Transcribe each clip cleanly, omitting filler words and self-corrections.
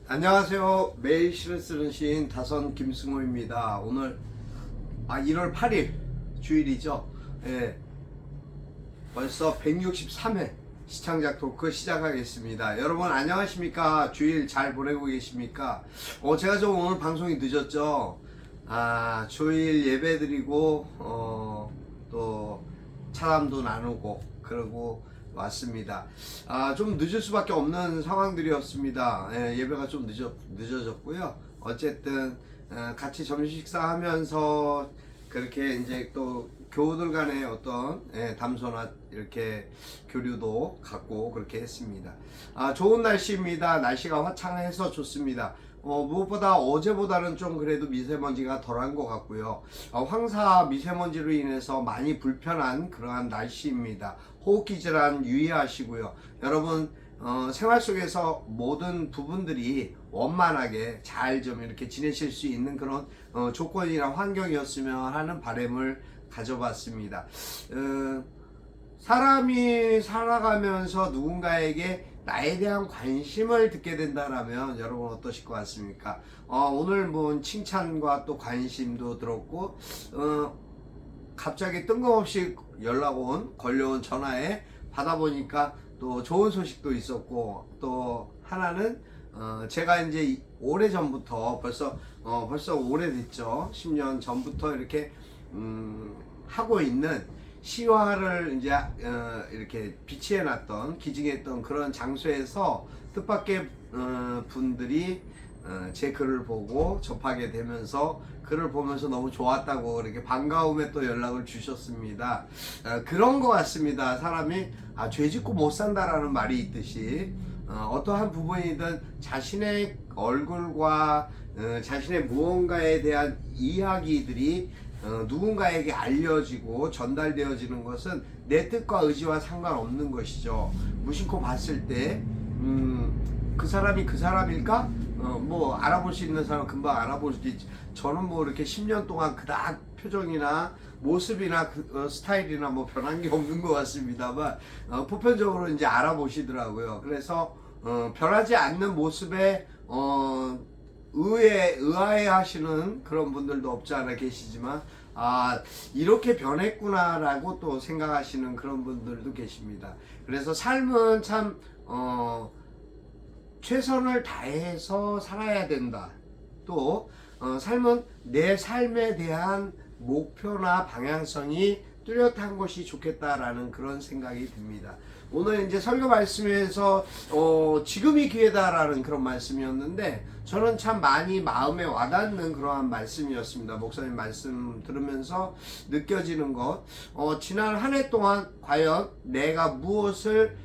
안녕하세요. 매일 시를 쓰는 시인 다선 김승호입니다. 오늘 1월 8일 주일이죠. 예, 벌써 163회 시창작 토크 시작하겠습니다. 여러분 안녕하십니까? 주일 잘 보내고 계십니까? 제가 좀 오늘 방송이 늦었죠. 주일 예배 드리고 또 차담도 나누고 그러고 왔습니다. 좀 늦을 수밖에 없는 상황들이었습니다. 예배가 좀 늦어졌고요. 어쨌든 같이 점심 식사하면서 그렇게 이제 또 교우들 간의 어떤 담소나 이렇게 교류도 갖고 그렇게 했습니다. 좋은 날씨입니다. 날씨가 화창해서 좋습니다. 무엇보다 어제보다는 좀 그래도 미세먼지가 덜한 것 같고요. 황사 미세먼지로 인해서 많이 불편한 그러한 날씨입니다. 호흡기 질환 유의하시고요. 여러분 생활 속에서 모든 부분들이 원만하게 잘 좀 이렇게 지내실 수 있는 그런 조건이나 환경이었으면 하는 바람을 가져봤습니다. 사람이 살아가면서 누군가에게 나에 대한 관심을 듣게 된다라면 여러분 어떠실 것 같습니까? 오늘 뭐 칭찬과 또 관심도 들었고 갑자기 뜬금없이 걸려온 전화에 받아보니까 또 좋은 소식도 있었고, 또 하나는 제가 이제 오래전부터 벌써 오래됐죠. 10년 전부터 이렇게 하고 있는 시화를 이제 이렇게 비치해 놨던, 기증했던 그런 장소에서 뜻밖의 분들이 제 글을 보고 접하게 되면서 글을 보면서 너무 좋았다고 이렇게 반가움에 또 연락을 주셨습니다. 그런 것 같습니다. 사람이 죄짓고 못 산다라는 말이 있듯이 어떠한 부분이든 자신의 얼굴과 자신의 무언가에 대한 이야기들이 누군가에게 알려지고 전달되어지는 것은 내 뜻과 의지와 상관없는 것이죠. 무심코 봤을 때 그 사람이 그 사람일까? 뭐 알아볼 수 있는 사람은 금방 알아볼 수 있지. 저는 뭐 이렇게 10년 동안 그닥 표정이나 모습이나 스타일이나 뭐 변한 게 없는 것 같습니다만 보편적으로 이제 알아보시더라고요. 그래서 변하지 않는 모습에 의아해 하시는 그런 분들도 없지 않아 계시지만 이렇게 변했구나라고 또 생각하시는 그런 분들도 계십니다. 그래서 삶은 참 최선을 다해서 살아야 된다. 또 삶은 내 삶에 대한 목표나 방향성이 뚜렷한 것이 좋겠다라는 그런 생각이 듭니다. 오늘 이제 설교 말씀에서 지금이 기회다라는 그런 말씀이었는데 저는 참 많이 마음에 와닿는 그러한 말씀이었습니다. 목사님 말씀 들으면서 느껴지는 것, 지난 한 해 동안 과연 내가 무엇을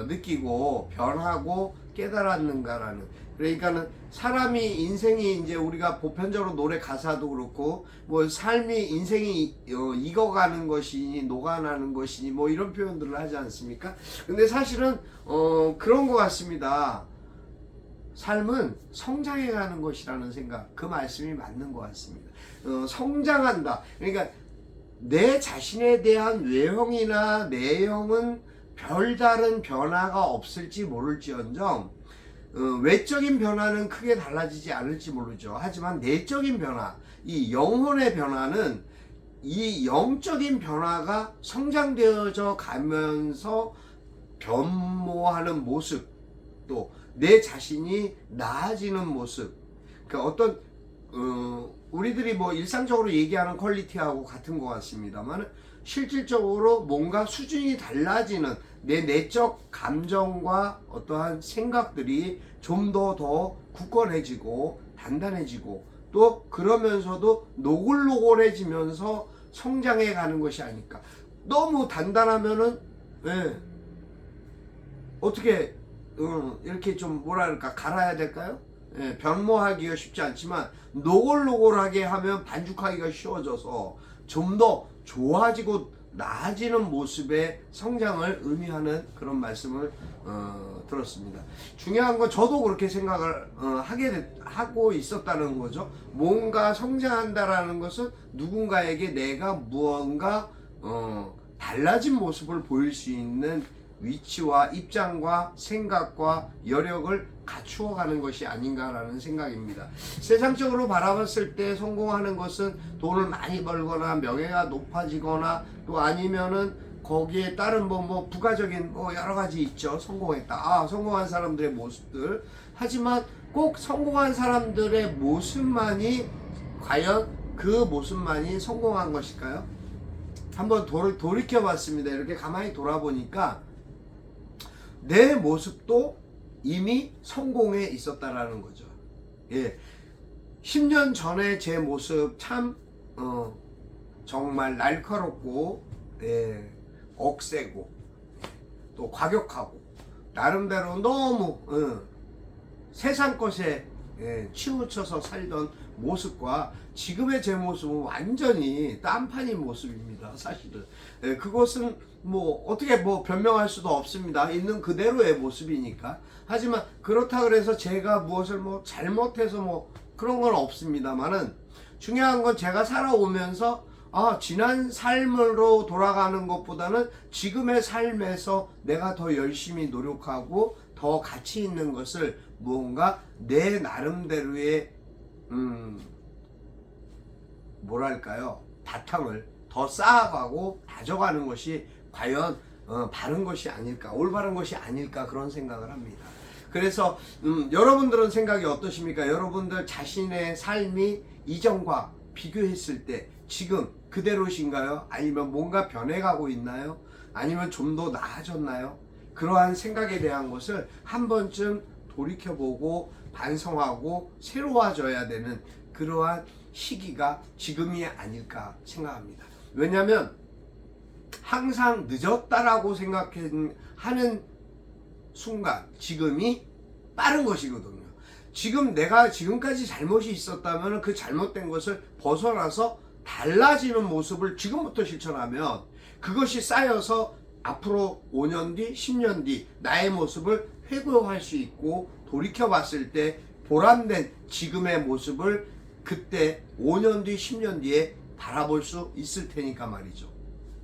느끼고 변하고 깨달았는가라는, 그러니까는 사람이 인생이 이제 우리가 보편적으로 노래 가사도 그렇고 뭐 삶이 인생이 익어가는 것이니 녹아나는 것이니 뭐 이런 표현들을 하지 않습니까? 근데 사실은 그런 것 같습니다. 삶은 성장해가는 것이라는 생각, 그 말씀이 맞는 것 같습니다. 성장한다. 그러니까 내 자신에 대한 외형이나 내형은 별다른 변화가 없을지 모를지언정 외적인 변화는 크게 달라지지 않을지 모르죠. 하지만 내적인 변화, 이 영혼의 변화는 이 영적인 변화가 성장되어져 가면서 변모하는 모습, 또 내 자신이 나아지는 모습, 그러니까 어떤 우리들이 뭐 일상적으로 얘기하는 퀄리티하고 같은 것 같습니다만 실질적으로 뭔가 수준이 달라지는 내 내적 감정과 어떠한 생각들이 좀 더 굳건해지고 단단해지고 또 그러면서도 노골노골해지면서 성장해 가는 것이 아닐까. 너무 단단하면은 어떻게 이렇게 좀 뭐랄까 갈아야 될까요? 변모하기가 쉽지 않지만 노골노골하게 하면 반죽하기가 쉬워져서 좀 더 좋아지고 나아지는 모습의 성장을 의미하는 그런 말씀을 들었습니다. 중요한 건 저도 그렇게 생각을 하고 있었다는 거죠. 뭔가 성장한다라는 것은 누군가에게 내가 무언가 달라진 모습을 보일 수 있는 위치와 입장과 생각과 여력을 갖추어 가는 것이 아닌가라는 생각입니다. 세상적으로 바라봤을 때 성공하는 것은 돈을 많이 벌거나 명예가 높아지거나 또 아니면은 거기에 따른 뭐 부가적인 여러 가지 있죠. 성공했다. 성공한 사람들의 모습들. 하지만 꼭 성공한 사람들의 모습만이 과연 그 모습만이 성공한 것일까요? 한번 돌이켜 봤습니다. 이렇게 가만히 돌아보니까 내 모습도 이미 성공에 있었다라는 거죠. 예. 10년 전에 제 모습 참 정말 날카롭고 억세고 또 과격하고 나름대로 너무 세상 것에 치우쳐서 살던 모습과 지금의 제 모습은 완전히 딴판인 모습입니다. 사실은 그것은 뭐 어떻게 변명할 수도 없습니다. 있는 그대로의 모습이니까. 하지만 그렇다 그래서 제가 무엇을 잘못해서 그런 건 없습니다만은 중요한 건 제가 살아오면서 지난 삶으로 돌아가는 것보다는 지금의 삶에서 내가 더 열심히 노력하고 더 가치 있는 것을 무언가 내 나름대로의 뭐랄까요, 바탕을 더 쌓아가고 다져가는 것이 과연 바른 것이 아닐까, 올바른 것이 아닐까, 그런 생각을 합니다. 그래서 여러분들은 생각이 어떠십니까? 여러분들 자신의 삶이 이전과 비교했을 때 지금 그대로신가요? 아니면 뭔가 변해가고 있나요? 아니면 좀 더 나아졌나요? 그러한 생각에 대한 것을 한 번쯤 돌이켜보고 반성하고 새로워져야 되는 그러한 시기가 지금이 아닐까 생각합니다. 왜냐하면 항상 늦었다라고 생각하는 순간 지금이 빠른 것이거든요. 지금 내가 지금까지 잘못이 있었다면 그 잘못된 것을 벗어나서 달라지는 모습을 지금부터 실천하면 그것이 쌓여서 앞으로 5년 뒤, 10년 뒤 나의 모습을 회고할 수 있고 돌이켜 봤을 때 보람된 지금의 모습을 그때 5년 뒤, 10년 뒤에 바라볼 수 있을 테니까 말이죠.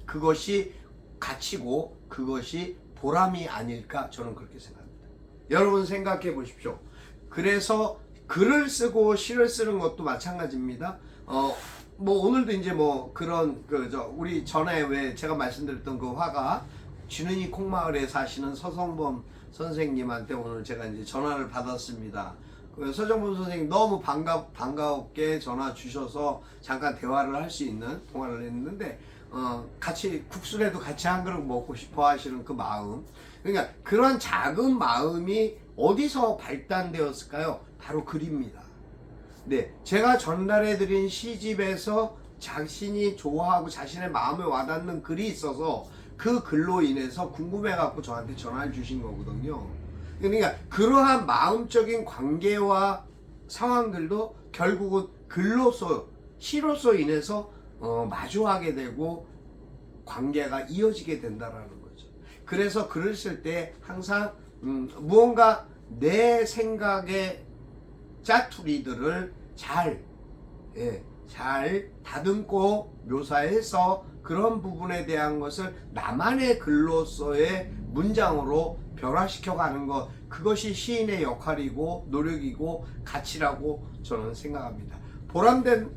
그것이 가치고 그것이 보람이 아닐까, 저는 그렇게 생각합니다. 여러분 생각해 보십시오. 그래서 글을 쓰고 시를 쓰는 것도 마찬가지입니다. 오늘도 이제 그런 우리 전에 왜 제가 말씀드렸던 그 화가 쥐는이 콩마을에 사시는 서성범 선생님한테 오늘 제가 이제 전화를 받았습니다. 서정범 선생님 너무 반갑게 전화 주셔서 잠깐 대화를 할 수 있는 통화를 했는데 같이 국수라도 같이 한 그릇 먹고 싶어 하시는 그 마음, 그러니까 그런 작은 마음이 어디서 발단되었을까요? 바로 글입니다. 네, 제가 전달해드린 시집에서 자신이 좋아하고 자신의 마음에 와닿는 글이 있어서 그 글로 인해서 궁금해갖고 저한테 전화를 주신 거거든요. 그러니까 그러한 마음적인 관계와 상황들도 결국은 글로서, 시로서 인해서 마주하게 되고 관계가 이어지게 된다라는 거죠. 그래서 글을 쓸 때 항상 무언가 내 생각의 짜투리들을 잘 다듬고 묘사해서 그런 부분에 대한 것을 나만의 글로서의 문장으로 변화시켜 가는 것, 그것이 시인의 역할이고 노력이고 가치라고 저는 생각합니다. 보람된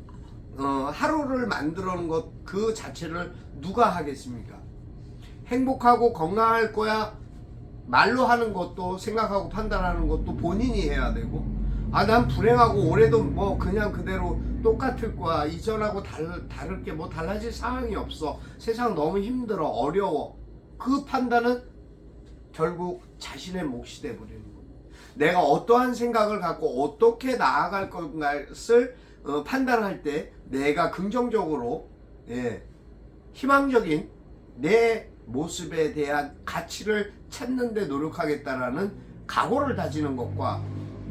하루를 만들어 놓은 것 그 자체를 누가 하겠습니까? 행복하고 건강할 거야 말로 하는 것도, 생각하고 판단하는 것도 본인이 해야 되고, 난 불행하고 올해도 그냥 그대로 똑같을 거야, 이전하고 다를 게 달라질 상황이 없어, 세상 너무 힘들어, 어려워, 그 판단은 결국 자신의 몫이 돼버리는 겁니다. 내가 어떠한 생각을 갖고 어떻게 나아갈 것을 판단할 때 내가 긍정적으로 희망적인 내 모습에 대한 가치를 찾는 데 노력하겠다라는 각오를 다지는 것과,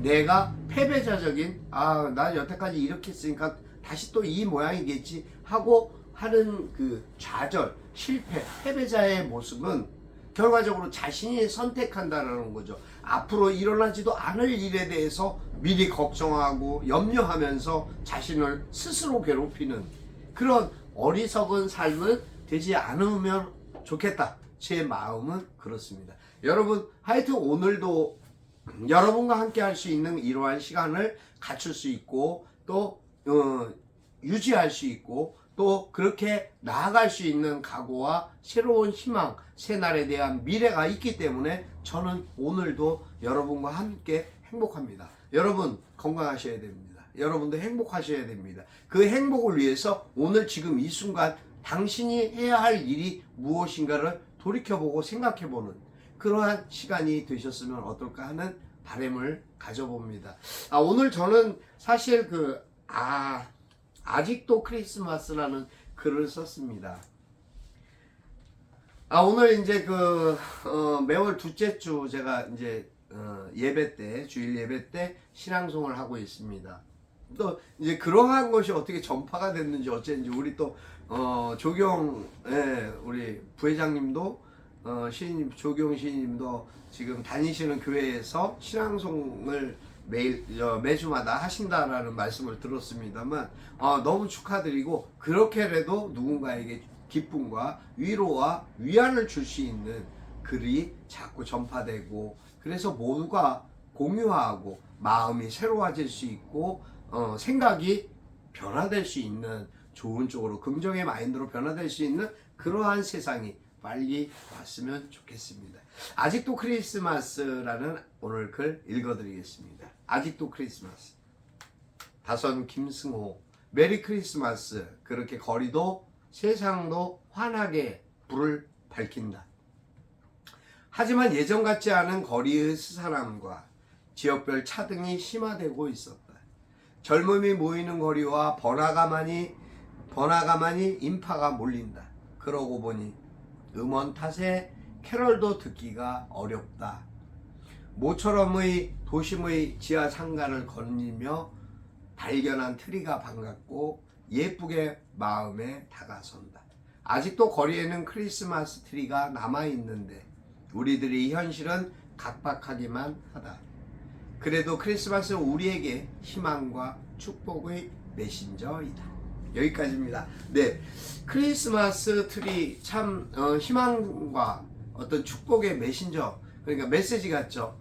내가 패배자적인 난 여태까지 이렇게 했으니까 다시 또 이 모양이겠지 하고 하는 그 좌절, 실패, 패배자의 모습은 결과적으로 자신이 선택한다라는 거죠. 앞으로 일어나지도 않을 일에 대해서 미리 걱정하고 염려하면서 자신을 스스로 괴롭히는 그런 어리석은 삶을 되지 않으면 좋겠다, 제 마음은 그렇습니다. 여러분 하여튼 오늘도 여러분과 함께 할 수 있는 이러한 시간을 갖출 수 있고 또 유지할 수 있고 또 그렇게 나아갈 수 있는 각오와 새로운 희망, 새날에 대한 미래가 있기 때문에 저는 오늘도 여러분과 함께 행복합니다. 여러분 건강하셔야 됩니다. 여러분도 행복하셔야 됩니다. 그 행복을 위해서 오늘 지금 이 순간 당신이 해야 할 일이 무엇인가를 돌이켜보고 생각해보는 그러한 시간이 되셨으면 어떨까 하는 바람을 가져봅니다. 오늘 저는 사실 아직도 크리스마스라는 글을 썼습니다. 오늘 이제 매월 둘째 주 제가 이제 예배 때, 주일 예배 때 신앙송을 하고 있습니다. 또 이제 그러한 것이 어떻게 전파가 됐는지 어쨌는지 우리 또 우리 부회장님도 시인님 조경 시인님도 지금 다니시는 교회에서 신앙송을 매주마다 하신다라는 말씀을 들었습니다만 너무 축하드리고 그렇게라도 누군가에게 기쁨과 위로와 위안을 줄 수 있는 글이 자꾸 전파되고 그래서 모두가 공유하고 마음이 새로워질 수 있고 생각이 변화될 수 있는 좋은 쪽으로 긍정의 마인드로 변화될 수 있는 그러한 세상이 빨리 왔으면 좋겠습니다. 아직도 크리스마스라는 오늘 글 읽어드리겠습니다. 아직도 크리스마스. 다선 김승호. 메리 크리스마스. 그렇게 거리도 세상도 환하게 불을 밝힌다. 하지만 예전 같지 않은 거리의 스산함과 지역별 차등이 심화되고 있었다. 젊음이 모이는 거리와 번화가만이 인파가 몰린다. 그러고 보니 음원 탓에 캐럴도 듣기가 어렵다. 모처럼의 도심의 지하 상가를 거닐며 발견한 트리가 반갑고 예쁘게 마음에 다가선다. 아직도 거리에는 크리스마스 트리가 남아있는데 우리들의 현실은 각박하기만 하다. 그래도 크리스마스는 우리에게 희망과 축복의 메신저이다. 여기까지입니다. 네, 크리스마스 트리 참 희망과 어떤 축복의 메신저, 그러니까 메시지 같죠.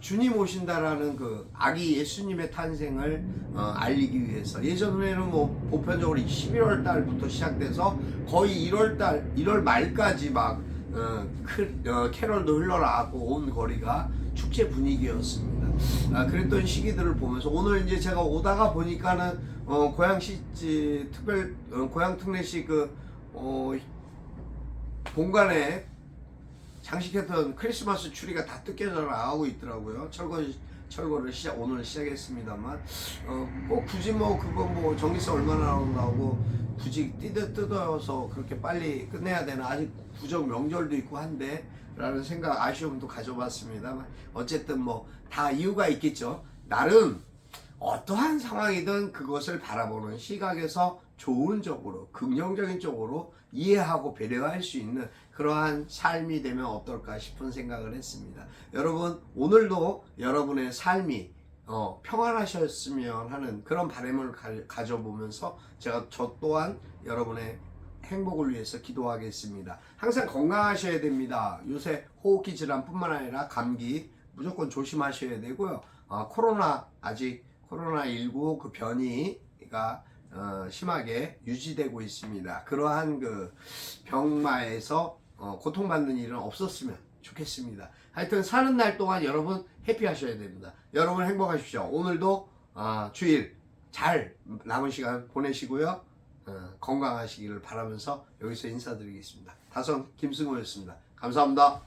주님 오신다라는 그 아기 예수님의 탄생을 알리기 위해서 예전에는 뭐 보편적으로 11월 달부터 시작돼서 거의 1월 말까지 막 캐럴도 흘러나왔고 온 거리가 축제 분위기였습니다. 그랬던 시기들을 보면서 오늘 이제 제가 오다가 보니까는 고양시 고양 특례시 본관에 장식했던 크리스마스 추리가 다 뜯겨져 나가고 있더라고요. 철거를 오늘 시작했습니다만 꼭 굳이 그거 전기세 얼마나 나오고 굳이 뜯어서 그렇게 빨리 끝내야 되나. 아직 구정 명절도 있고 한데 라는 생각 아쉬움도 가져봤습니다만 어쨌든 다 이유가 있겠죠. 나름 어떠한 상황이든 그것을 바라보는 시각에서 좋은 쪽으로 긍정적인 쪽으로 이해하고 배려할 수 있는 그러한 삶이 되면 어떨까 싶은 생각을 했습니다. 여러분 오늘도 여러분의 삶이 평안하셨으면 하는 그런 바람을 가져보면서 저 또한 여러분의 행복을 위해서 기도하겠습니다. 항상 건강하셔야 됩니다. 요새 호흡기 질환뿐만 아니라 감기 무조건 조심하셔야 되고요. 코로나19 그 변이가 심하게 유지되고 있습니다. 그러한 그 병마에서 고통받는 일은 없었으면 좋겠습니다. 하여튼 사는 날 동안 여러분 해피하셔야 됩니다. 여러분 행복하십시오. 오늘도 주일 잘 남은 시간 보내시고요. 건강하시기를 바라면서 여기서 인사드리겠습니다. 다선 김승호였습니다. 감사합니다.